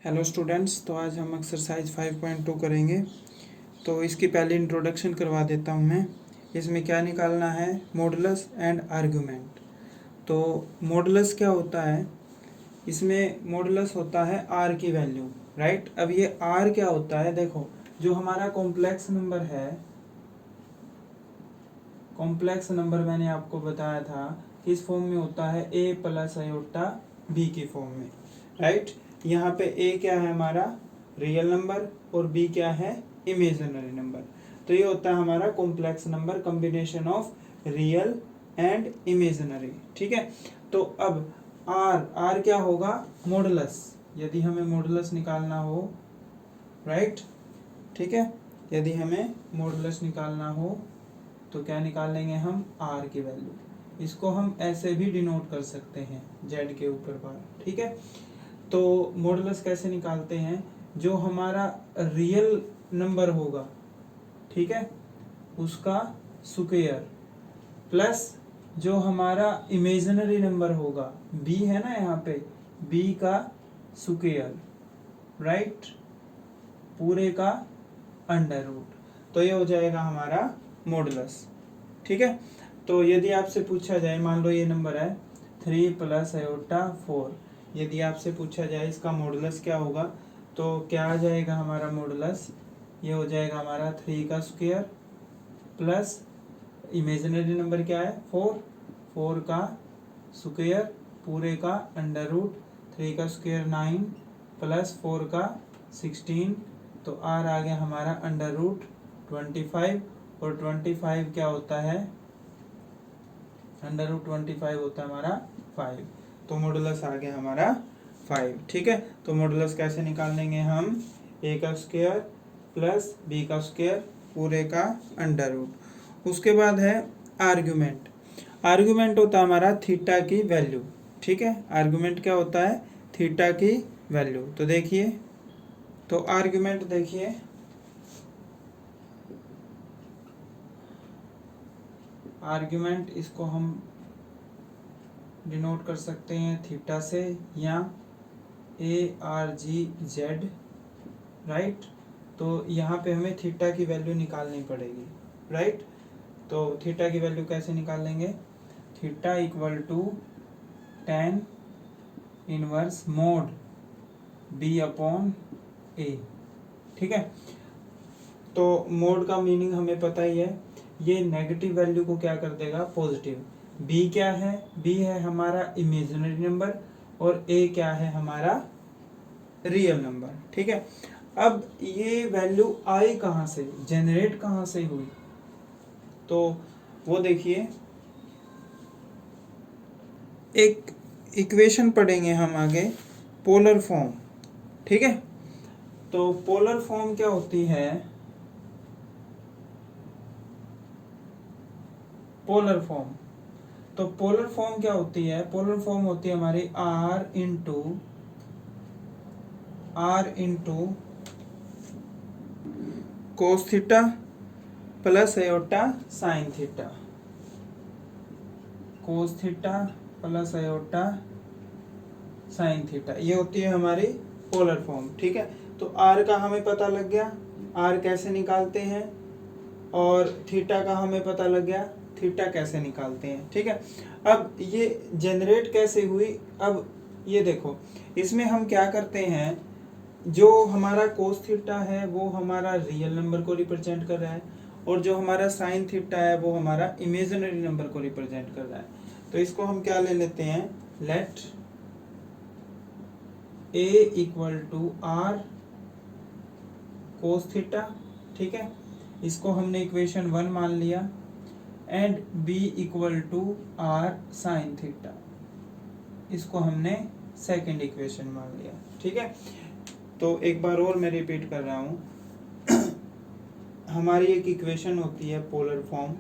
Hello students, तो आज हम एक्सरसाइज 5.2 करेंगे। तो इसकी पहले इंट्रोडक्शन करवा देता हूँ मैं। इसमें क्या निकालना है, मॉडुलस एंड आर्गुमेंट। तो मॉडुलस क्या होता है, इसमें मॉडुलस होता है आर की वैल्यू, राइट। अब ये आर क्या होता है, देखो जो हमारा कॉम्प्लेक्स नंबर है, कॉम्प्लेक्स नंबर मैंने आपको बताया था किस फॉर्म में होता है, ए प्लस आयोटा बी की फॉर्म में, राइट। यहाँ पे ए क्या है हमारा रियल नंबर और बी क्या है इमेजिनरी नंबर। तो ये होता है हमारा complex number, combination of real and imaginary, ठीक है। तो अब आर आर क्या होगा, मॉडुलस। यदि हमें मॉडुलस निकालना हो, राइट, ठीक है, यदि हमें मॉडुलस निकालना हो तो क्या निकाल लेंगे हम, आर की वैल्यू। इसको हम ऐसे भी डिनोट कर सकते हैं, जेड के ऊपर बार, ठीक है। तो मॉडुलस कैसे निकालते हैं, जो हमारा रियल नंबर होगा, ठीक है, उसका स्क्वायर प्लस जो हमारा इमेजिनरी नंबर होगा, बी है ना यहाँ पे, बी का स्क्वायर, राइट, पूरे का अंडर रूट। तो ये हो जाएगा हमारा मॉडुलस, ठीक है। तो यदि आपसे पूछा जाए, मान लो ये नंबर है 3 प्लस आयोटा 4, यदि आपसे पूछा जाए इसका मॉडुलस क्या होगा, तो क्या आ जाएगा हमारा मॉडुलस, ये हो जाएगा हमारा 3 का स्क्वायर प्लस इमेजिनरी नंबर क्या है 4, 4 का स्क्वायर पूरे का अंडर रूट, 3 का स्क्वायर 9 प्लस 4 का 16, तो आर आ गया हमारा अंडर रूट 25, और 25 क्या होता है, अंडर रूट 25 होता है हमारा 5। तो मॉडुलस आ गया हमारा 5, ठीक है। तो मॉडुलस कैसे निकाल लेंगे हम, ए का स्क्वायर प्लस बी का स्क्वायर पूरे का अंडर रूट। उसके बाद है आर्गुमेंट। आर्गुमेंट होता है हमारा थीटा की वैल्यू, ठीक है। आर्गुमेंट क्या होता है, थीटा की वैल्यू। तो देखिए, तो आर्गुमेंट देखिए, आर्गुमेंट इसको हम डिनोट कर सकते हैं थीटा से, या A R G Z, right. तो यहाँ पे हमें थीटा की वैल्यू निकालनी पड़ेगी, राइट। तो थीटा की वैल्यू कैसे निकालेंगे, theta equal to tan inverse mod B upon A, ठीक है। तो मोड का मीनिंग हमें पता ही है, ये नेगेटिव वैल्यू को क्या कर देगा, पॉजिटिव। बी क्या है, बी है हमारा इमेजिनरी नंबर, और ए क्या है हमारा रियल नंबर, ठीक है। अब ये वैल्यू आई कहाँ से, जनरेट कहाँ से हुई, तो वो देखिए, एक इक्वेशन पढ़ेंगे हम आगे, पोलर फॉर्म, ठीक है। तो पोलर फॉर्म क्या होती है, पोलर फॉर्म, तो पोलर फॉर्म क्या होती है, पोलर फॉर्म होती है हमारी R into cos theta plus iota sine theta, cos theta plus iota sine theta, ये होती है हमारी पोलर फॉर्म, ठीक है। तो आर का हमें पता लग गया, आर कैसे निकालते हैं, और थीटा का हमें पता लग गया, थीटा कैसे निकालते हैं, ठीक है। अब ये जनरेट कैसे हुई, अब ये देखो, इसमें हम क्या करते हैं, जो हमारा कोस थीटा है वो हमारा रियल नंबर को रिप्रेजेंट कर रहा है, और जो हमारा साइन थीटा है वो हमारा इमेजिनरी नंबर को रिप्रेजेंट कर रहा है। तो इसको हम क्या ले लेते हैं, let A equal to R cos theta, ठीक है, इसको हमने इक्वेशन 1 मान लिया, and B equal to R sine theta, इसको हमने सेकंड इक्वेशन मान लिया, ठीक है। तो एक बार और मैं रिपीट कर रहा हूँ हमारी एक इक्वेशन होती है पोलर फॉर्म,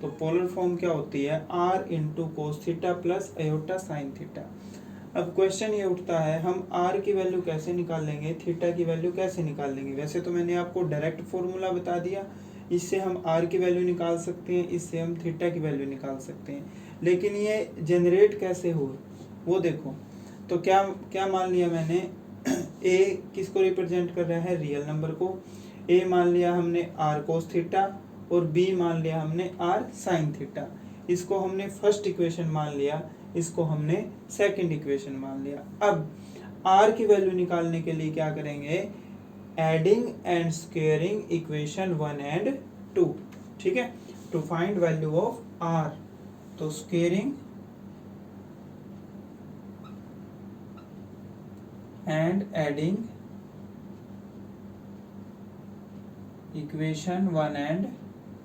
तो पोलर फॉर्म क्या होती है, R into cos theta plus iota sine theta. अब क्वेश्चन ये उठता है, हम आर की वैल्यू कैसे निकाल लेंगे, थीटा की वैल्यू कैसे निकाल लेंगे। वैसे तो मैंने आपको डायरेक्ट फॉर्मूला बता दिया, इससे हम आर की वैल्यू निकाल सकते हैं, इससे हम थीटा की वैल्यू निकाल सकते हैं, लेकिन ये जनरेट कैसे हो वो देखो। तो क्या क्या मान लिया मैंने, ए किसको रिप्रेजेंट कर रहा है, रियल नंबर को। ए मान लिया हमने आर कोस थीटा और बी मान लिया हमने आर साइन थीटा। इसको हमने फर्स्ट इक्वेशन मान लिया, इसको हमने सेकंड इक्वेशन मान लिया। अब आर की वैल्यू निकालने के लिए क्या करेंगे, adding and squaring equation 1 and 2, ठीक है, to find value of R. तो squaring and adding equation 1 and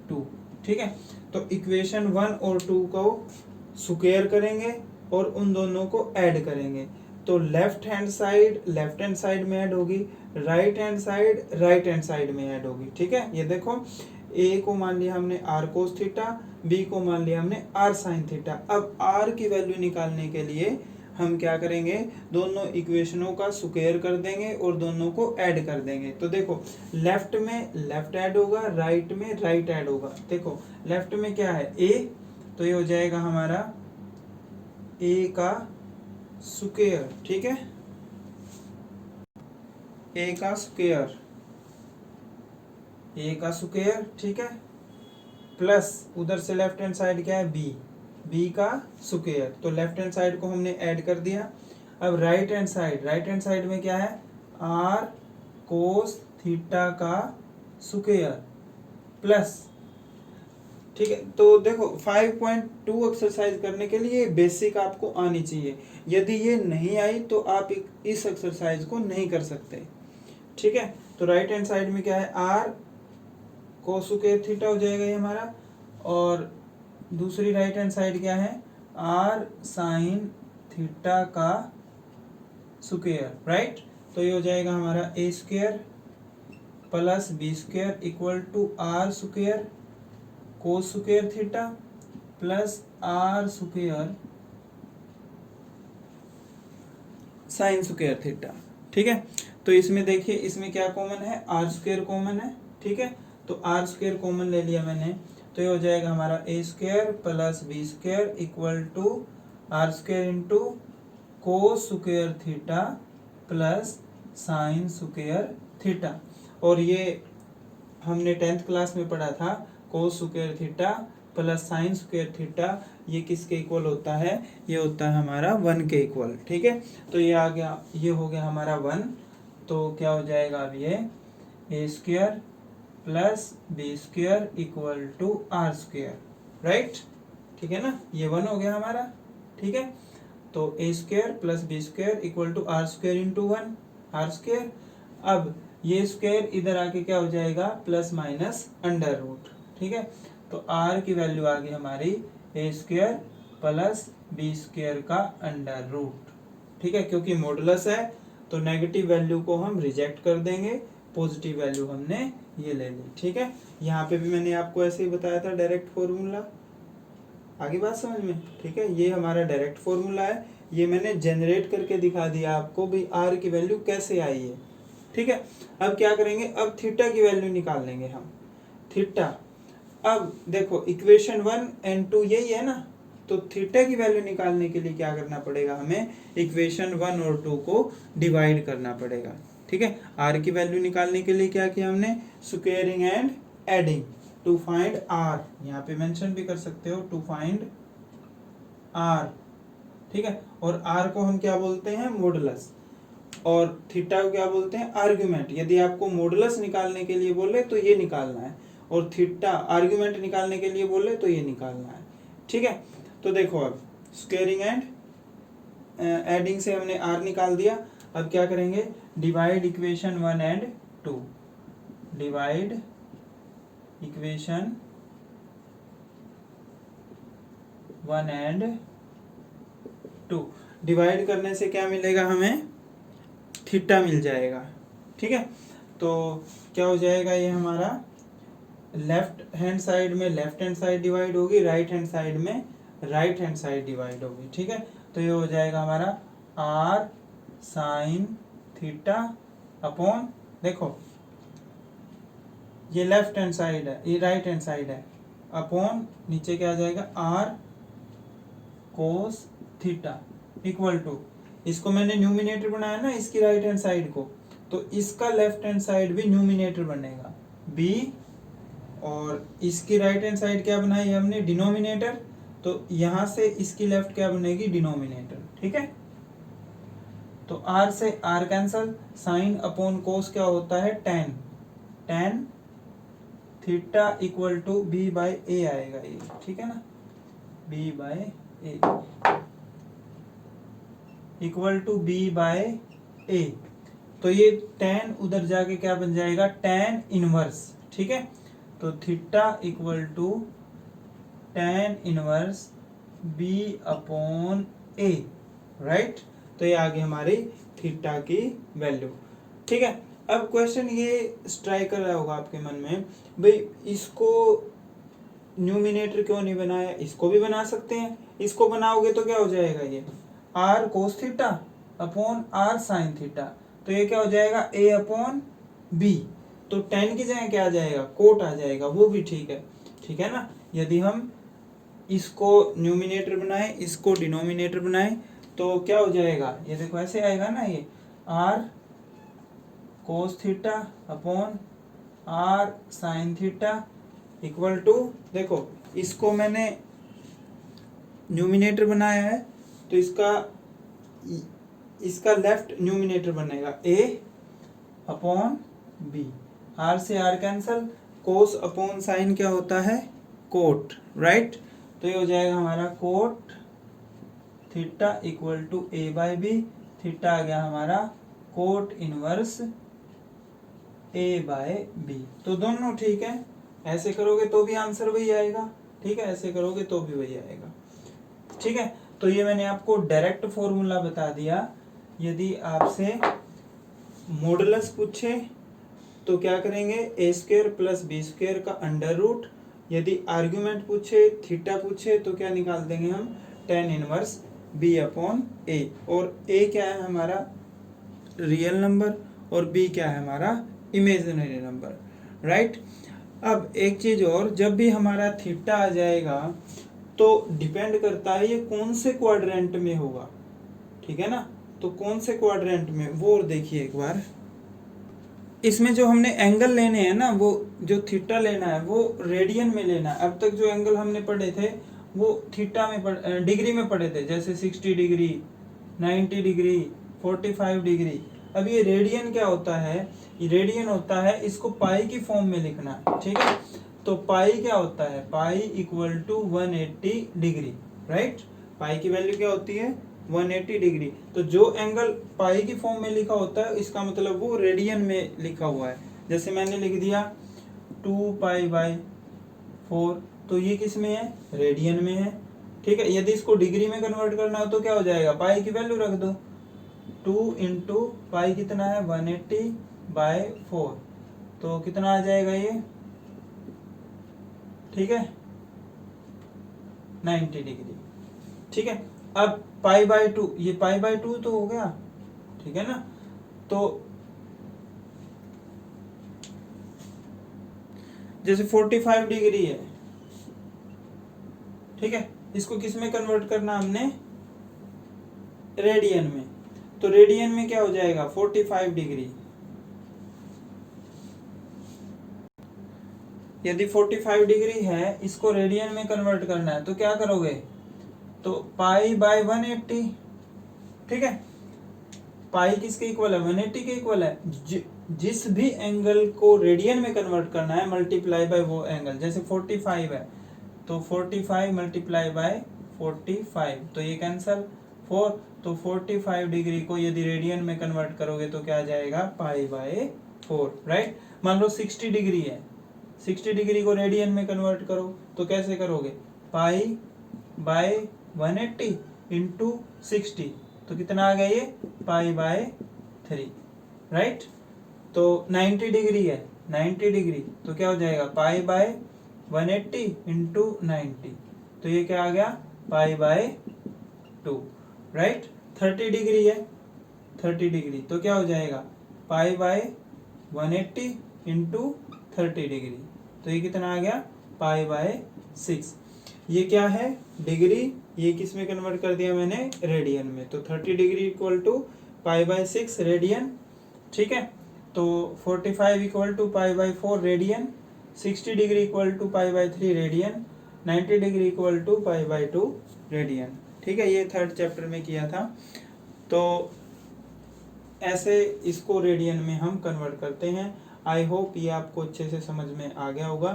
2, ठीक है। तो इक्वेशन 1 और 2 को स्क्वायर करेंगे और उन दोनों को ऐड करेंगे। तो लेफ्ट हैंड साइड में ऐड होगी, राइट हैंड साइड में ऐड होगी, ठीक है। ये देखो, ए को मान लिया हमने आर कोस थीटा, बी को मान लिया हमने आर साइन थीटा। अब आर की वैल्यू निकालने के लिए हम क्या करेंगे, दोनों इक्वेशनों का स्क्वायर कर देंगे और दोनों को ऐड कर देंगे। तो देखो, लेफ्ट में लेफ्ट ऐड होगा, राइट में राइट ऐड होगा। देखो लेफ्ट में क्या है, ए, तो ये हो जाएगा हमारा ए का स्क्वायर, ठीक है, ए का स्क्वायर, ए का स्क्वायर, ठीक है, प्लस उधर से लेफ्ट हैंड साइड क्या है, बी, बी का स्क्वायर। तो लेफ्ट हैंड साइड को हमने ऐड कर दिया। अब राइट हैंड साइड में क्या है, आर कोस थीटा का स्क्वायर प्लस, ठीक है। तो देखो 5.2 एक्सरसाइज करने के लिए बेसिक आपको आनी चाहिए। यदि ये नहीं आई तो आप इस एक्सरसाइज को नहीं कर सकते, ठीक है। तो राइट हैंड साइड में क्या है, आर कोस स्क्वायर थीटा हो जाएगा ये हमारा, और दूसरी राइट हैंड साइड क्या है, आर साइन थीटा का स्क्वायर, राइट। तो ये हो जाएगा हमारा A square plus B square equal to R square cos square theta plus R square sine square theta, ठीक है। तो इसमें देखिए, इसमें क्या कॉमन है, आर स्क्वायर कॉमन है, ठीक है। तो आर स्क्वायर कॉमन ले लिया मैंने, तो ये हो जाएगा हमारा A square plus B square equal to R square into cos square theta plus sine square theta. और ये हमने 10th क्लास में पढ़ा था, cos square theta plus sine square theta ये किसके इक्वल होता है, ये होता है हमारा 1 के इक्वल, ठीक है। तो ये आ गया, ये हो गया हमारा 1। तो क्या हो जाएगा अब ये, A square plus B square equal to R square, right, ठीक है ना। ये 1 हो गया हमारा, ठीक है। तो A square plus B square equal to R square into 1, R square. अब ये स्क्वायर इधर आके क्या हो जाएगा, प्लस माइनस अंडर रूट, ठीक है। तो आर की वैल्यू आ गई हमारी ए स्क्वायर प्लस बी स्क्वायर का अंडर रूट, ठीक है। क्योंकि मॉडुलस है तो नेगेटिव वैल्यू को हम रिजेक्ट कर देंगे, पॉजिटिव वैल्यू हमने ये ले ली, ठीक है। यहाँ पे भी मैंने आपको ऐसे ही बताया था, डायरेक्ट फॉर्मूला, आगे बात समझ में, ठीक है। ये हमारा डायरेक्ट फॉर्मूला है, ये मैंने जनरेट करके दिखा दिया आपको भी आर की वैल्यू कैसे आई है, ठीक है। अब क्या करेंगे, अब थीटा की वैल्यू निकाल लेंगे हम, थीटा। अब देखो इक्वेशन 1 एंड 2 यही है ना, तो थीटा की वैल्यू निकालने के लिए क्या करना पड़ेगा, हमें इक्वेशन 1 और 2 को डिवाइड करना पड़ेगा, ठीक है। आर की वैल्यू निकालने के लिए क्या किया हमने, squaring and adding to find R, यहाँ पे मेंशन भी कर सकते हो, टू फाइंड आर, ठीक है। और आर को हम क्या बोलते हैं, मॉडुलस, और थीटा को क्या बोलते हैं, आर्गुमेंट। यदि आपको मॉडुलस निकालने के लिए बोले तो ये निकालना है, और थीटा आर्गुमेंट निकालने के लिए बोले तो ये निकालना है, ठीक है। तो देखो अब स्क्वेयरिंग एंड एडिंग से हमने आर निकाल दिया। अब क्या करेंगे, divide equation 1 and 2, divide equation 1 and 2। Divide करने से क्या मिलेगा हमें, थीटा मिल जाएगा, ठीक है। तो क्या हो जाएगा, ये हमारा लेफ्ट हैंड साइड में लेफ्ट हैंड साइड डिवाइड होगी, राइट हैंड साइड में राइट हैंड साइड डिवाइड होगी, ठीक है। तो ये हो जाएगा हमारा आर साइन थीटा अपॉन, देखो ये लेफ्ट हैंड साइड है, ये राइट हैंड साइड है, अपॉन नीचे क्या आ जाएगा, R cos theta equal to, इसको मैंने न्यूमिनेटर बनाया ना इसकी राइट हैंड साइड को, तो इसका लेफ्ट हैंड साइड भी न्यूमिनेटर बनेगा b, और इसकी राइट हैंड साइड क्या बनाई हमने, डिनोमिनेटर, तो यहां से इसकी लेफ्ट क्या बनेगी, डिनोमिनेटर। ठीक है, तो r से r cancel, sine upon cos क्या होता है, tan, tan theta equal to b by a आएगा ये। ठीक है ना, b by a equal to b by a, तो ये tan उधर जाके क्या बन जाएगा, tan इनवर्स। ठीक है, तो theta equal to tan inverse b upon a, right. तो ये आ गई हमारी थीटा की वैल्यू। ठीक है, अब क्वेश्चन ये स्ट्राइक कर रहा होगा आपके मन में, भाई इसको न्यूमिनेटर क्यों नहीं बनाया, इसको भी बना सकते हैं। इसको बनाओगे तो क्या हो जाएगा, ये r cos theta upon r sine theta, तो ये क्या हो जाएगा, a अपॉन b, तो tan की जगह क्या आ जाएगा, कोट आ जाएगा, वो भी ठीक है। ठीक है ना, यदि हम इसको न्यूमिनेटर बनाए, इसको डिनोमिनेटर बनाए, तो क्या हो जाएगा, ये देखो ऐसे आएगा ना, ये r cos theta upon r sine theta equal to, देखो इसको मैंने न्यूमिनेटर बनाया है, तो इसका लेफ्ट न्यूमिनेटर बनेगा a अपॉन b, r से r cancel, cos upon sine क्या होता है, कोट, राइट। तो ये हो जाएगा हमारा cot theta equal to a by B, theta आ गया हमारा cot inverse a by b, तो दोनों ठीक है। ऐसे करोगे तो भी आंसर वही आएगा, ठीक है, ऐसे करोगे तो भी वही आएगा। ठीक है, तो ये मैंने आपको डायरेक्ट फॉर्मूला बता दिया। यदि आपसे मॉडुलस पूछे तो क्या करेंगे, ए स्क्वायर प्लस बी स्क्वायर का अंडर रूट, यदि आर्ग्यूमेंट पूछे, थीटा पूछे, तो क्या निकाल देंगे हम, tan inverse b upon a, और a क्या है हमारा रियल नंबर और b क्या है हमारा इमेजिनरी नंबर, राइट। अब एक चीज और, जब भी हमारा थीटा आ जाएगा तो डिपेंड करता है ये कौन से क्वाड्रेंट में होगा। ठीक है ना, तो कौन से क्वाड्रेंट में, वो और देखिए एक बार। इसमें जो हमने एंगल लेने हैं ना, वो जो थीटा लेना है वो रेडियन में लेना है। अब तक जो एंगल हमने पढ़े थे वो थीटा में डिग्री में पढ़े थे, जैसे 60 डिग्री, 90 डिग्री, 45 डिग्री। अब ये रेडियन क्या होता है, ये रेडियन होता है, इसको पाई की फॉर्म में लिखना है। ठीक है, तो पाई क्या होता है, pi equal to 180 degree, right. Pi की वैल्यू क्या होती है, 180 डिग्री। तो जो एंगल पाई की फॉर्म में लिखा होता है इसका मतलब वो रेडियन में लिखा हुआ है। जैसे मैंने लिख दिया 2 पाई बाई 4, तो ये किस में है, रेडियन में है। ठीक है, यदि इसको डिग्री में कन्वर्ट करना हो तो क्या हो जाएगा, पाई की वैल्यू रख दो, 2 इंटू पाई कितना है 180 बाय 4, तो कितना आ जाएगा ये, ठीक है 90 डिग्री। ठीक है, अब पाई बाय 2, ये पाई बाय 2 तो हो गया। ठीक है ना, तो जैसे 45 डिग्री है, ठीक है, इसको किस में कन्वर्ट करना हमने, रेडियन में, तो रेडियन में क्या हो जाएगा 45 डिग्री। यदि 45 डिग्री है, इसको रेडियन में कन्वर्ट करना है तो क्या करोगे, तो पाई बाय 180। ठीक है, पाई किसके इक्वल है, 180 के इक्वल है। जिस भी एंगल को रेडियन में कन्वर्ट करना है मल्टीप्लाई बाय वो एंगल, जैसे 45 है तो 45 मल्टीप्लाई बाय 45, तो ये कैंसल 4, तो 45 डिग्री को यदि रेडियन में कन्वर्ट करोगे तो क्या आ जाएगा, पाई बाय 4, राइट। मान लो 60 डिग्री है, 60 डिग्री को रेडियन में कन्वर्ट करो तो कैसे करोगे, पाई बाय 180 इंटू 60, तो कितना आ गया ये, पाई बाय 3, राइट। तो 90 डिग्री है, 90 डिग्री तो क्या हो जाएगा, पाई बाय 180 इंटू 90, तो ये क्या आ गया, पाई बाय 2, राइट। 30 डिग्री है, 30 डिग्री तो क्या हो जाएगा, पाई बाय 180 इंटू 30 डिग्री, तो ये कितना आ गया, पाई बाय 6। ये क्या है डिग्री, ये किस में कन्वर्ट कर दिया मैंने रेडियन में, तो 30 डिग्री इक्वल टू π/6 रेडियन, ठीक है। तो 45 equal to π/4 radian, 60 degree equal to π/3 radian, 90 degree equal to π/2 radian, ठीक है। ये थर्ड चैप्टर में किया था। तो ऐसे इसको रेडियन में हम कन्वर्ट करते हैं। आई होप ये आपको अच्छे से समझ में आ गया होगा।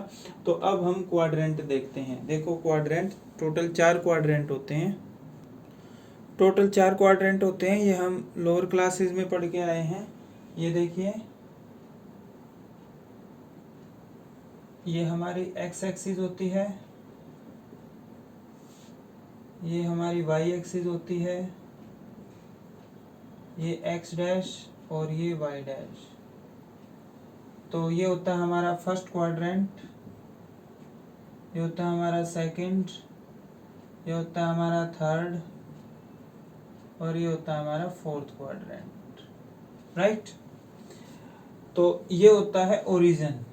तो अब हम क्वाड्रेंट देखते हैं। देखो क्वाड्रेंट टोटल 4 क्वाड्रेंट होते हैं, टोटल 4 क्वाड्रेंट होते हैं। ये हम लोअर क्लासेस में पढ़ के आए हैं। ये देखिए, ये हमारी एक्स एक्सिस होती है, ये हमारी वाई एक्सिस होती है, ये एक्स डैश और ये वाई डैश। तो ये होता है हमारा फर्स्ट क्वाड्रेंट, ये होता है हमारा सेकंड, ये होता है हमारा थर्ड और ये होता है हमारा फोर्थ क्वाड्रेंट, राइट। तो ये होता है ओरिजिन।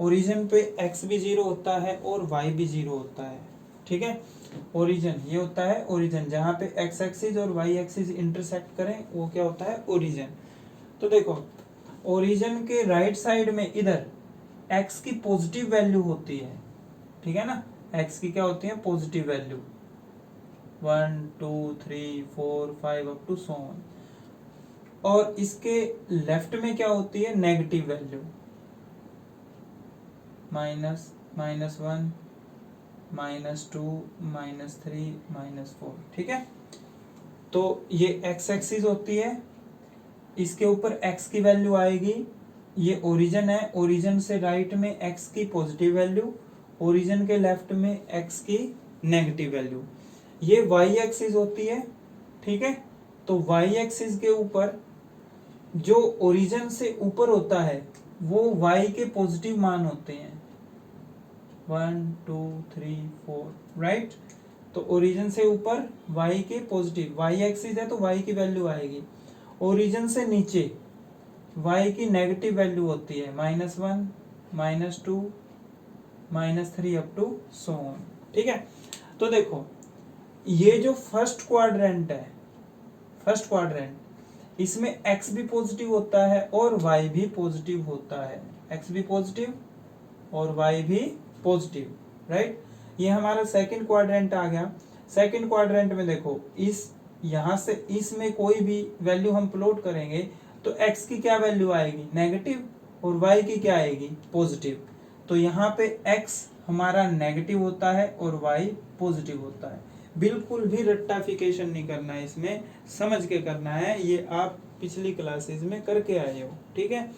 ओरिजिन पे एक्स भी 0 होता है और वाई भी 0 होता है, ठीक है। ओरिजिन ये होता है ओरिजिन, जहाँ पे एक्स एक्सिस और वाई एक्सिस इंटरसेक्ट करें वो क्या होता है ओरिजिन। तो देखो ओरिजिन के राइट साइड में इधर एक्स की पॉजिटिव वैल्यू होती है, ठीक है ना। एक्स की क्या होती है positive value, 1 2 3 4 5 up to so on. और इसके लेफ्ट में क्या होती है नेगेटिव वैल्यू, -1 -2 -3 -4, ठीक है। तो ये एक्स एक्सिस होती है, इसके ऊपर एक्स की वैल्यू आएगी। ये ओरिजिन है, ओरिजिन से राइट में एक्स की पॉजिटिव वैल्यू, ओरिजिन के लेफ्ट में एक्स की नेगेटिव वैल्यू। ये वाई एक्सिस होती है, ठीक है। तो वाई एक्सिस के ऊपर जो ओरिजिन से ऊपर होता है वो वाई के पॉजिटिव मान होते हैं, 1 2 3 4, राइट। तो ओरिजिन से ऊपर वाई के पॉजिटिव, वाई एक्सिस है तो वाई की वैल्यू आएगी। ओरिजिन से नीचे y की नेगेटिव वैल्यू होती है, -1 -2 -3 अप टू सो ऑन, ठीक है। तो देखो ये जो फर्स्ट क्वाड्रेंट है, फर्स्ट क्वाड्रेंट, इसमें x भी पॉजिटिव होता है और y भी पॉजिटिव होता है, x भी पॉजिटिव और y भी पॉजिटिव, राइट। ये हमारा सेकंड क्वाड्रेंट आ गया। सेकंड क्वाड्रेंट में देखो इस यहाँ से इसमें कोई भी वैल्यू हम प्लॉट करेंगे तो x की क्या वैल्यू आएगी नेगेटिव और y की क्या आएगी पॉजिटिव। तो यहाँ पे x हमारा नेगेटिव होता है और y पॉजिटिव होता है। बिल्कुल भी रट्टाफिकेशन नहीं करना है, इसमें समझ के करना है। ये आप पिछली क्लासेस में करके आए हो, ठीक है।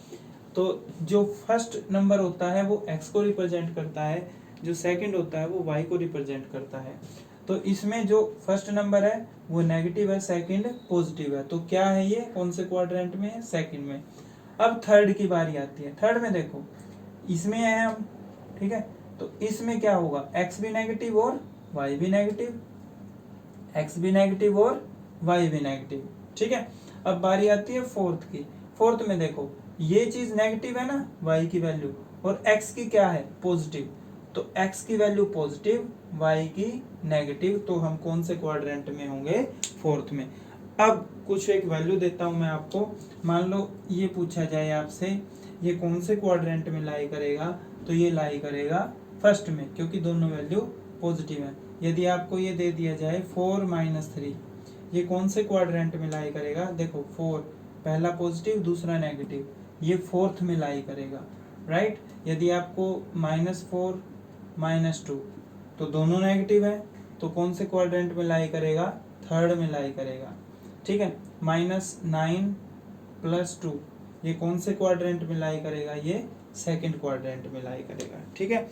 तो जो फर्स्ट नंबर होता है वो x को रिप्रेजेंट करता है, जो सेकंड होता है वो y को रिप्रेजेंट करता है। तो इसमें जो फर्स्ट नंबर है वो नेगेटिव है, सेकंड पॉजिटिव है। तो क्या है ये कौन से क्वाड्रेंट में है सेकंड में। अब थर्ड की बारी आती है। थर्ड में देखो इसमें है हम, ठीक है। तो इसमें क्या होगा x भी नेगेटिव और y भी नेगेटिव, x भी नेगेटिव और y भी नेगेटिव, ठीक है। अब बारी आती है फोर्थ की। फोर्थ में देखो ये चीज नेगेटिव है ना y की वैल्यू, और x की क्या है पॉजिटिव। तो x की वैल्यू पॉजिटिव, y की नेगेटिव। तो हम कौन से क्वाड्रेंट में होंगे फोर्थ में। अब कुछ एक वैल्यू देता हूं मैं आपको। मान लो ये पूछा जाए आपसे ये कौन से क्वाड्रेंट में लाई करेगा, तो ये लाई करेगा फर्स्ट में, क्योंकि दोनों वैल्यू पॉजिटिव है। यदि आपको ये दे दिया जाए 4 - 3, ये कौन से क्वाड्रेंट में लाई करेगा। देखो 4 पहला पॉजिटिव दूसरा नेगेटिव, ये फोर्थ में लाई करेगा, राइट। यदि आपको -4 -2 तो दोनों नेगेटिव है, तो कौन से क्वाड्रेंट में लाई करेगा थर्ड में लाई करेगा, ठीक है। -9 + 2 ये कौन से क्वाड्रेंट में लाई करेगा, ये सेकंड क्वाड्रेंट में लाई करेगा, ठीक है।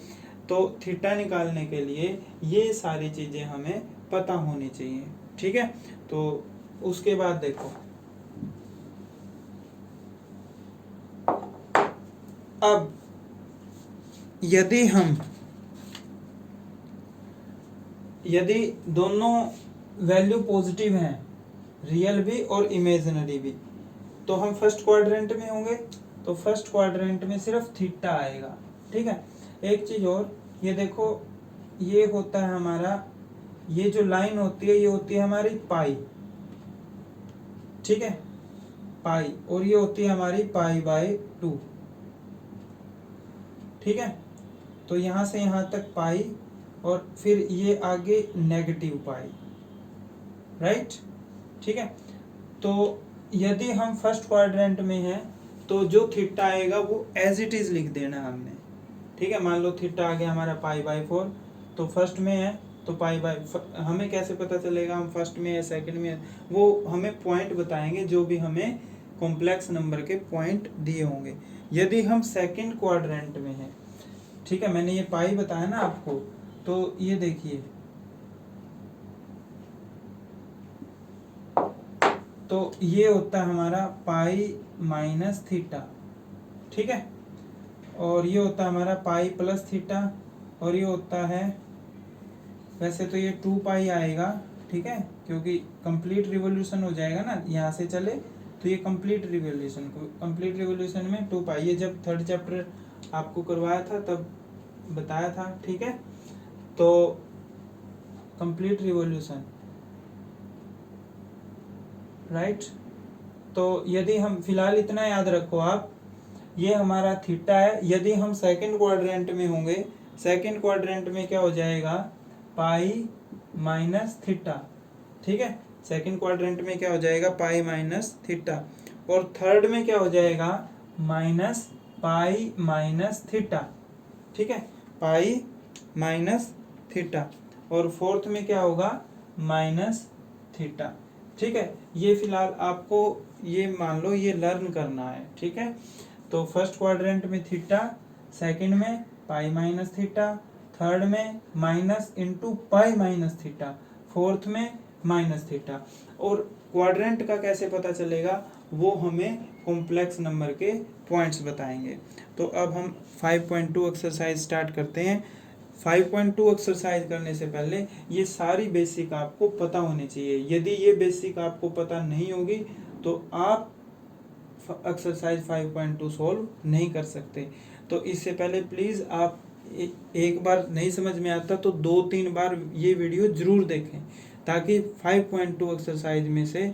तो थीटा निकालने के लिए ये सारी चीजें हमें पता होनी चाहिए, ठीक है। तो उसके बाद देखो अब यदि दोनों वैल्यू पॉजिटिव हैं, रियल भी और इमेजिनरी भी, तो हम फर्स्ट क्वाड्रेंट में होंगे। तो फर्स्ट क्वाड्रेंट में सिर्फ थीटा आएगा, ठीक है। एक चीज और, ये देखो ये होता है हमारा, ये जो लाइन होती है ये होती है हमारी पाई, ठीक है, पाई, और ये होती है हमारी पाई बाय 2, ठीक है। तो यहाँ से यहाँ तक पाई और फिर ये आगे नेगेटिव पाई, राइट, ठीक है। तो यदि हम फर्स्ट क्वाड्रेंट में हैं तो जो थीटा आएगा वो एज इट इज लिख देना हमने, ठीक है। मान लो थीटा आ गया हमारा पाई बाय 4, तो फर्स्ट में है तो पाई बाय, हमें कैसे पता चलेगा हम फर्स्ट में है सेकंड में है, वो हमें पॉइंट बताएंगे जो भी हमें कॉम्प्लेक्स नंबर के पॉइंट दिए होंगे। यदि हम सेकंड क्वाड्रेंट में हैं, ठीक है, मैंने ये पाई बताया ना आपको, तो ये देखिए, तो ये होता है हमारा पाई माइनस थीटा, ठीक है, और ये होता है हमारा पाई प्लस थीटा, और ये होता है, वैसे तो ये 2 पाई आएगा, ठीक है, क्योंकि कंप्लीट रिवोल्यूशन हो जाएगा ना, यहाँ से चले तो ये कंप्लीट रिवोल्यूशन में 2 पाई, ये जब थर्ड चैप्टर आपको करवाया था तब बताया था, ठीक है। तो कंप्लीट रिवोल्यूशन, राइट। तो यदि हम फिलहाल इतना याद रखो आप, ये हमारा थीटा है। यदि हम सेकंड क्वाड्रेंट में होंगे, सेकंड क्वाड्रेंट में क्या हो जाएगा, पाई माइनस थीटा, ठीक है, सेकंड क्वाड्रेंट में क्या हो जाएगा, पाई माइनस थीटा, और थर्ड में क्या हो जाएगा, माइनस पाई माइनस थीटा, ठीक है, पाई माइनस थीटा, और फोर्थ में क्या होगा, माइनस थीटा, ठीक है। ये फिलहाल आपको ये मान लो ये लर्न करना है, ठीक है। तो फर्स्ट क्वाड्रेंट में थीटा, सेकंड में पाई माइनस थीटा, थर्ड में minus into pi minus theta, fourth में माइनस थीटा। और क्वाड्रेंट का कैसे पता चलेगा, वो हमें कॉम्प्लेक्स नंबर के पॉइंट्स बताएंगे। तो अब हम 5.2 एक्सरसाइज स्टार्ट करते हैं। 5.2 एक्सरसाइज करने से पहले ये सारी बेसिक आपको पता होनी चाहिए। यदि ये बेसिक आपको पता नहीं होगी तो आप एक्सरसाइज 5.2 सॉल्व नहीं कर सकते। तो इससे पहले प्लीज़ आप एक बार नहीं समझ में आता तो 2-3 बार ये वीडियो जरूर देखें, ताकि 5.2 एक्सरसाइज में से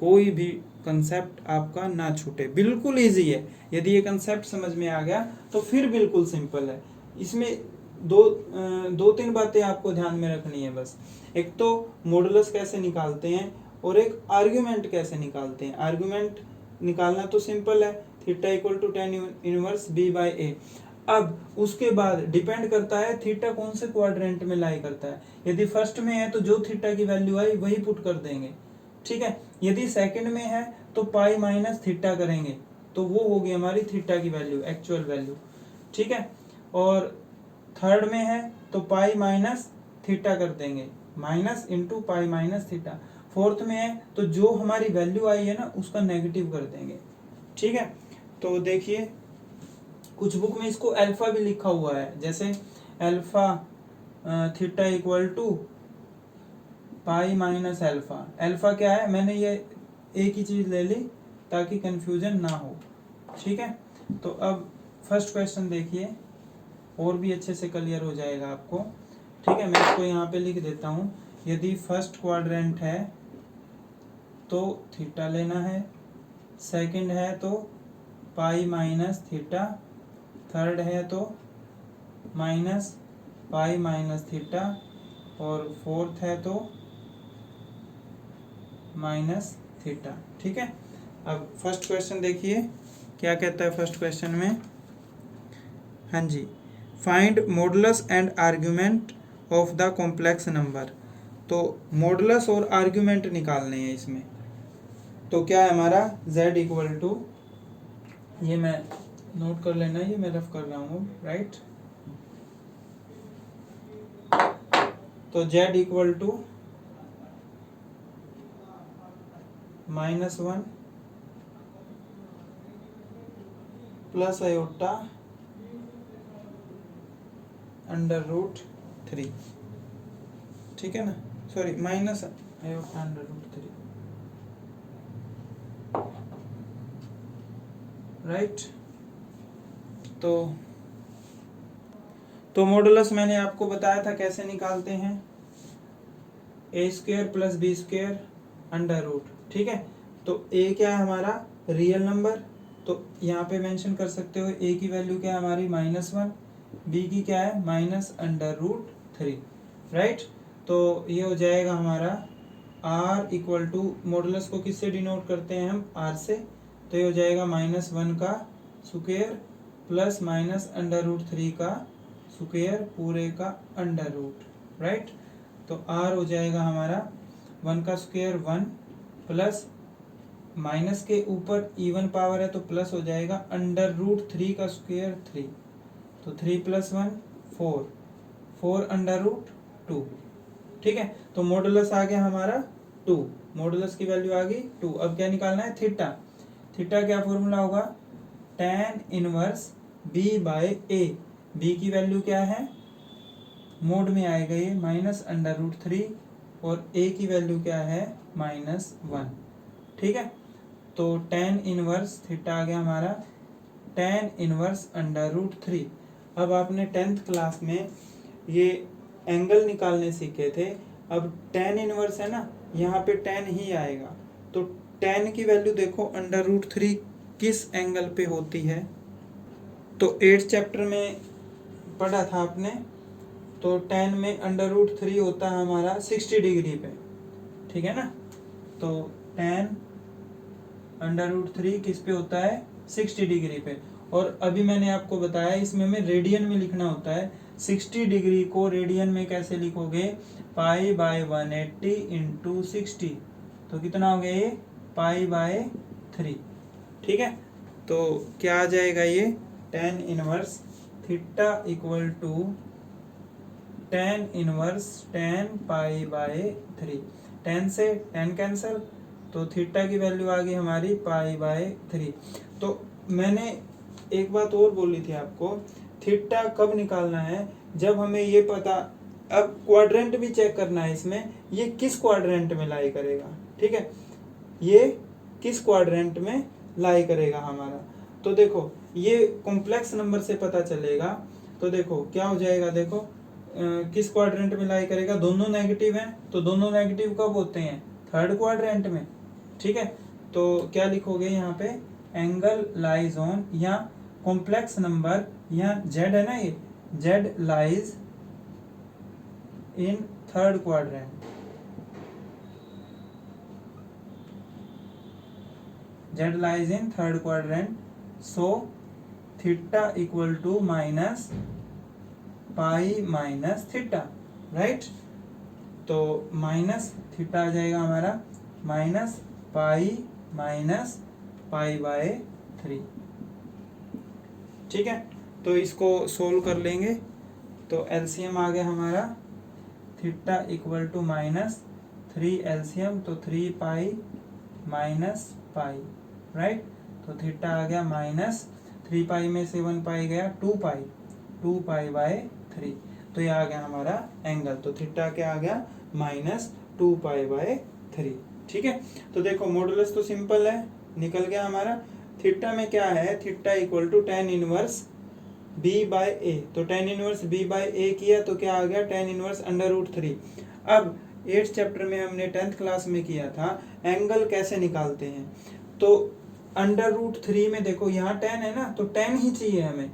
कोई भी कंसेप्ट आपका ना छूटे। बिल्कुल इजी है, यदि ये कंसेप्ट समझ में आ गया तो फिर बिल्कुल सिंपल है। इसमें दो तीन बातें आपको ध्यान में रखनी है बस। एक तो मॉडुलस कैसे निकालते हैं और एक आर्ग्यूमेंट कैसे निकालते हैं। आर्ग्यूमेंट निकालना तो सिंपल है, theta equal to tan inverse b by A. अब उसके बाद डिपेंड करता है थीटा कौन से क्वाड्रेंट में लाई करता है। यदि फर्स्ट में है तो जो थीटा की वैल्यू आई वही पुट कर देंगे, ठीक है। यदि सेकंड में है तो पाई माइनस थीटा करेंगे, तो वो होगी हमारी थीटा की वैल्यू, एक्चुअल वैल्यू, ठीक है। और थर्ड में है तो पाई माइनस थीटा कर देंगे, minus into pi minus theta. Fourth में है तो जो हमारी वैल्यू आई है ना उसका नेगेटिव कर देंगे, ठीक है। तो देखिए कुछ बुक में इसको अल्फा भी लिखा हुआ है, जैसे alpha theta equal to pi minus alpha. Alpha क्या है, मैंने ये एक ही चीज ले ली ताकि कंफ्यूजन ना हो, ठीक है। तो अब फर्स्ट क्वेश्चन देखिए, और भी अच्छे से क्लियर हो जाएगा आपको, ठीक है। मैं इसको यहाँ पे लिख देता हूँ। यदि फर्स्ट क्वाड्रेंट है तो थीटा लेना है, सेकंड है तो पाई माइनस थीटा, थर्ड है तो माइनस पाई माइनस थीटा, और फोर्थ है तो माइनस थीटा, ठीक है। अब फर्स्ट क्वेश्चन देखिए क्या कहता है फर्स्ट क्वेश्चन में। हाँ जी, find modulus and argument of the complex number. तो मॉडुलस और आर्ग्यूमेंट निकालने हैं इसमें। तो क्या है हमारा z इक्वल टू, ये मैं नोट कर लेना, ये मैं रफ कर रहा हूँ, राइट। तो z equal to -1 plus iota √3, ठीक है ना, सॉरी माइनस आयोटा √3, राइट। तो तो मॉडुलस मैंने आपको बताया था कैसे निकालते हैं, A square plus B square under root, ठीक है। तो ए क्या है हमारा रियल नंबर, तो यहाँ पे मेंशन कर सकते हो ए की वैल्यू क्या है हमारी -1, बी की क्या है -√3, राइट। तो ये हो जाएगा हमारा r इक्वल टू, मॉडुलस को किससे डिनोट करते हैं हम, r से, तो ये हो जाएगा -1 का स्क्वायर प्लस -√3 का स्क्वायर पूरे का अंडर रूट, राइट। तो r हो जाएगा हमारा 1 का स्क्वायर 1 प्लस माइनस के ऊपर इवन पावर है तो प्लस हो जाएगा √3 का स्क्वायर 3, तो 3 + 1 4, 4 √2, ठीक है। तो मॉडुलस आ गया हमारा 2, मॉडुलस की वैल्यू आ गई 2। अब क्या निकालना है, थीटा। थीटा क्या फॉर्मूला होगा, tan इनवर्स b/a, b की वैल्यू क्या है, मोड में आएगा ये -√3 और a की वैल्यू क्या है -1, ठीक है। तो tan इनवर्स थीटा आ गया हमारा tan इनवर्स √3। अब आपने 10th क्लास में ये एंगल निकालने सीखे थे, अब tan इनवर्स है ना, यहाँ पे tan ही आएगा, तो tan की वैल्यू देखो √3 किस एंगल पे होती है, तो 8th चैप्टर में पढ़ा था आपने, तो tan में √3 होता है हमारा 60 डिग्री पे, ठीक है ना। तो tan √3 किस पे होता है, 60 डिग्री पे। और अभी मैंने आपको बताया इसमें हमें रेडियन में लिखना होता है, 60 डिग्री को रेडियन में कैसे लिखोगे, π/180 × 60, तो कितना हो गया ये π/3, ठीक है। तो क्या आ जाएगा ये, tan inverse theta equal to tan inverse tan π/3, tan से tan कैंसल, तो थीटा की वैल्यू आ गई हमारी π/3। तो मैंने एक बात और बोली थी आपको, थीटा कब निकालना है, जब हमें ये पता, अब क्वाड्रेंट भी चेक करना है इसमें, ये किस क्वाड्रेंट में लाई करेगा, ठीक है, ये किस क्वाड्रेंट में लाई करेगा हमारा। तो देखो ये कॉम्प्लेक्स नंबर से पता चलेगा, तो देखो क्या हो जाएगा, देखो किस क्वाड्रेंट में लाई करेगा, दोनों नेगेटिव हैं, तो दोनों नेगेटिव कब होते हैं, थर्ड क्वाड्रेंट में, ठीक है। तो क्या लिखोगे यहाँ पे, एंगल लाइज ऑन, या कॉम्प्लेक्स नंबर, यहाँ z है ना, ये z lies in third quadrant, z lies in third quadrant, so theta equal to -π-θ, right. तो माइनस थीटा आ जाएगा हमारा -π-π/3, ठीक है। तो इसको सोल्व कर लेंगे, तो एलसीएम आ गया हमारा, थीटा इक्वल टू -3 एलसीएम, तो 3π -π, राइट। तो थीटा आ गया -3π में से 1π गया 2π/3, तो ये आ गया हमारा एंगल, तो थीटा क्या आ गया -2π/3, ठीक है। तो देखो मॉडुलस तो सिंपल है, निकल गया हमारा। थीटा में क्या है, theta equal to tan inverse b/a, तो tan इनवर्स b/a किया तो क्या आ गया, tan इनवर्स √3। अब 8th चैप्टर में हमने 10th क्लास में किया था एंगल कैसे निकालते हैं, तो √3 में देखो यहाँ tan है ना, तो tan ही चाहिए हमें,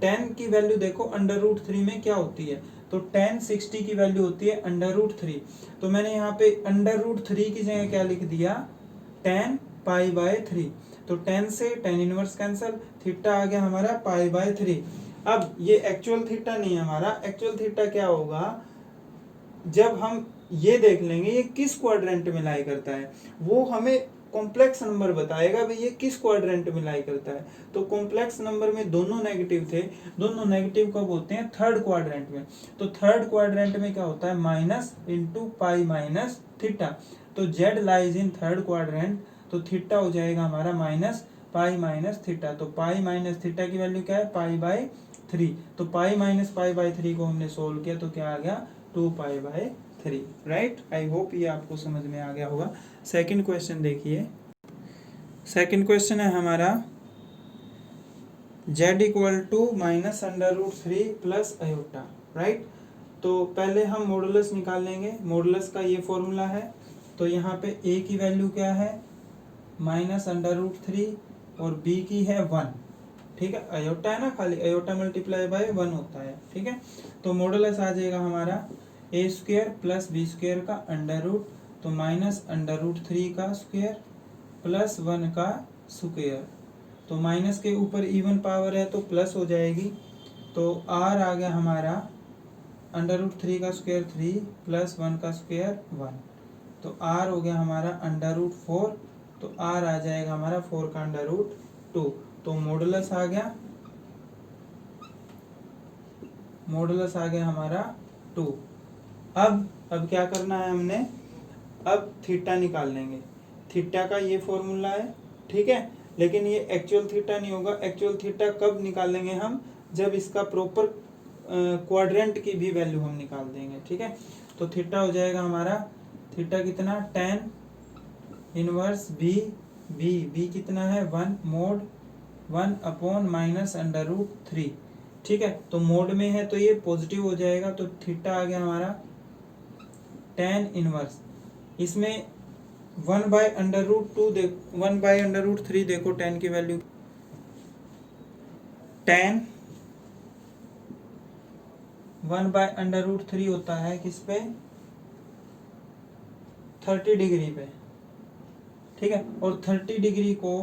tan की वैल्यू देखो √3 में क्या होती है, तो tan 60 की वैल्यू होती है √3, तो मैंने यहाँ पे √3 की जगह क्या लिख दिया, tan π/3, तो tan से tan इनवर्स कैंसल, थीटा आ गया हमारा π/3। अब ये एक्चुअल थीटा नहीं है हमारा, एक्चुअल थीटा क्या होगा, जब हम ये देख लेंगे ये किस क्वाड्रेंट में लाई करता है, वो हमें कॉम्प्लेक्स नंबर बताएगा भाई ये किस क्वाड्रेंट में लाई करता है। तो कॉम्प्लेक्स नंबर में दोनों नेगेटिव थे, दोनों नेगेटिव कब होते हैं, थर्ड क्वाड्रेंट में, तो थर्ड क्वाड्रेंट में क्या होता है, minus into pi minus theta, तो z lies in third quadrant, तो थीटा हो जाएगा हमारा -π - थीटा, तो पाई माइनस थीटा की वैल्यू क्या है, π/3, तो पाई माइनस π/3 को हमने सोल्व किया तो क्या आ गया 2π/3, राइट। आई होप ये आपको समझ में आ गया होगा। सेकंड क्वेश्चन देखिए, सेकंड क्वेश्चन है हमारा z equal to minus under root 3 plus iota, right. तो पहले हम मॉडुलस निकाल लेंगे। मॉडुलस का ये फॉर्मूला है। तो यहाँ पे a की वैल्यू क्या है, माइनस अंडर रूट 3 और b की है 1, ठीक है। अयोटा है ना, खाली अयोटा मल्टीप्लाई बाय 1 होता है, ठीक है। तो मॉडुलस आ जाएगा हमारा a square plus b square का अंडर रूट, तो माइनस अंडर रूट 3 का स्क्वायर प्लस 1 का स्क्वायर। तो माइनस के ऊपर इवन पावर है तो प्लस हो जाएगी। तो r आ गया हमारा अंडर रूट 3 का स्क्वायर 3 प्लस 1 का स्क्वायर 1। तो r हो गया हमारा अंडर रूट 4। तो r आ जाएगा हमारा 4 का अंडर रूट 2। तो मॉडुलस आ गया, मॉडुलस आ गया हमारा 2। अब क्या करना है हमने, अब थीटा निकाल लेंगे। थीटा का ये फॉर्मूला है, ठीक है। लेकिन ये एक्चुअल थीटा नहीं होगा। एक्चुअल थीटा कब निकालेंगे हम, जब इसका प्रॉपर क्वाड्रेंट की भी वैल्यू हम निकाल देंगे, ठीक है। तो थीटा हो जाएगा हमारा, थीटा कितना, tan इनवर्स बी, बी कितना है 1 mod 1 upon minus under root 3, ठीक है। तो मोड में है तो ये पॉजिटिव हो जाएगा। तो थीटा आ गया हमारा tan इनवर्स, इसमें 1 बाय अंडर रूट 2 देखो, 1 बाय अंडर रूट 3 देखो tan की वैल्यू, tan 1 बाय अंडर रूट 3 होता है किस पे, 30 डिग्री पे, ठीक है। और 30 डिग्री को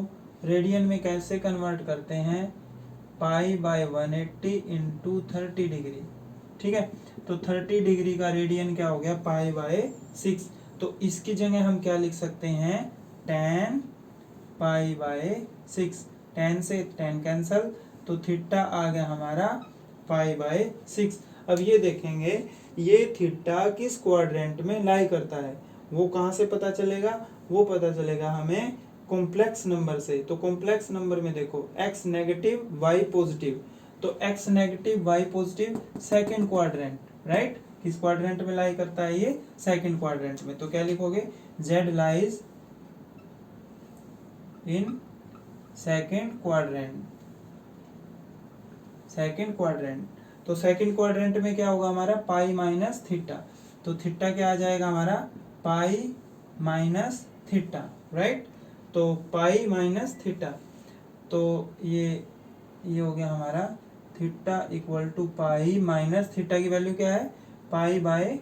रेडियन में कैसे कन्वर्ट करते हैं, पाई बाय 180 इंटू 30 डिग्री, ठीक है। तो 30 डिग्री का रेडियन क्या हो गया, पाई बाय 6। तो इसकी जगह हम क्या लिख सकते हैं, tan पाई बाय 6। tan से tan कैंसल, तो थीटा आ गया हमारा पाई बाय 6। अब ये देखेंगे ये थीटा किस क्वाड्रेंट में लाई करता है, वो कहाँ से पता चलेगा, वो पता चलेगा हमें कॉम्प्लेक्स नंबर से। तो कॉम्प्लेक्स नंबर में देखो x नेगेटिव y पॉजिटिव, तो x negative y positive second quadrant, right. किस क्वाड्रेंट में लाई करता है ये, सेकंड क्वाड्रेंट में। तो क्या लिखोगे, z lies in second quadrant, second quadrant. तो सेकंड क्वाड्रेंट में क्या होगा हमारा, पाई माइनस थीटा। तो थीटा क्या आ जाएगा हमारा, पाई माइनस थीटा, राइट। तो पाई माइनस थीटा, तो ये हो गया हमारा theta equal to pi minus theta की वैल्यू क्या है, पाई बाय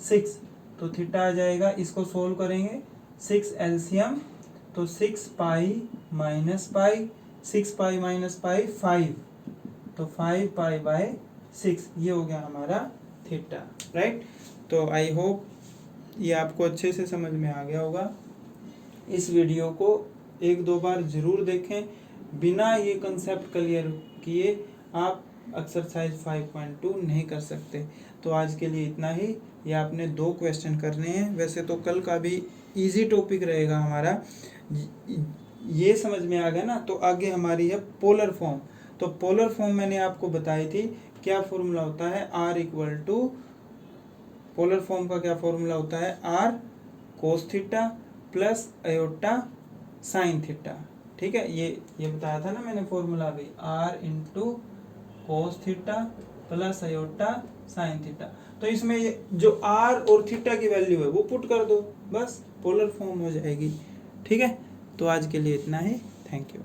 6। तो थीटा आ जाएगा, इसको सोल्व करेंगे, 6 एलसीएम, तो 6 pi minus pi, 6 pi minus pi 5, तो 5 पाई बाय 6, ये हो गया हमारा थीटा, राइट। तो आई होप ये आपको अच्छे से समझ में आ गया होगा। इस वीडियो को 1-2 बार जरूर देखें। बिना ये कंसेप्ट क्लियर किए आप एक्सरसाइज 5.2 नहीं कर सकते। तो आज के लिए इतना ही। ये आपने 2 क्वेश्चन करने हैं। वैसे तो कल का भी इजी टॉपिक रहेगा हमारा, ये समझ में आ गया ना। तो आगे हमारी है पोलर फॉर्म। तो पोलर फॉर्म मैंने आपको बताई थी, क्या फॉर्मूला होता है, r equal to, polar form का क्या फॉर्मूला होता है, r cos theta plus iota sine theta, ठीक है। ये बताया था ना मैंने फॉर्मूला भी, r into cos theta plus iota sine theta. तो इसमें जो r और थीटा की वैल्यू है वो पुट कर दो, बस पोलर फॉर्म हो जाएगी, ठीक है। तो आज के लिए इतना ही, थैंक यू।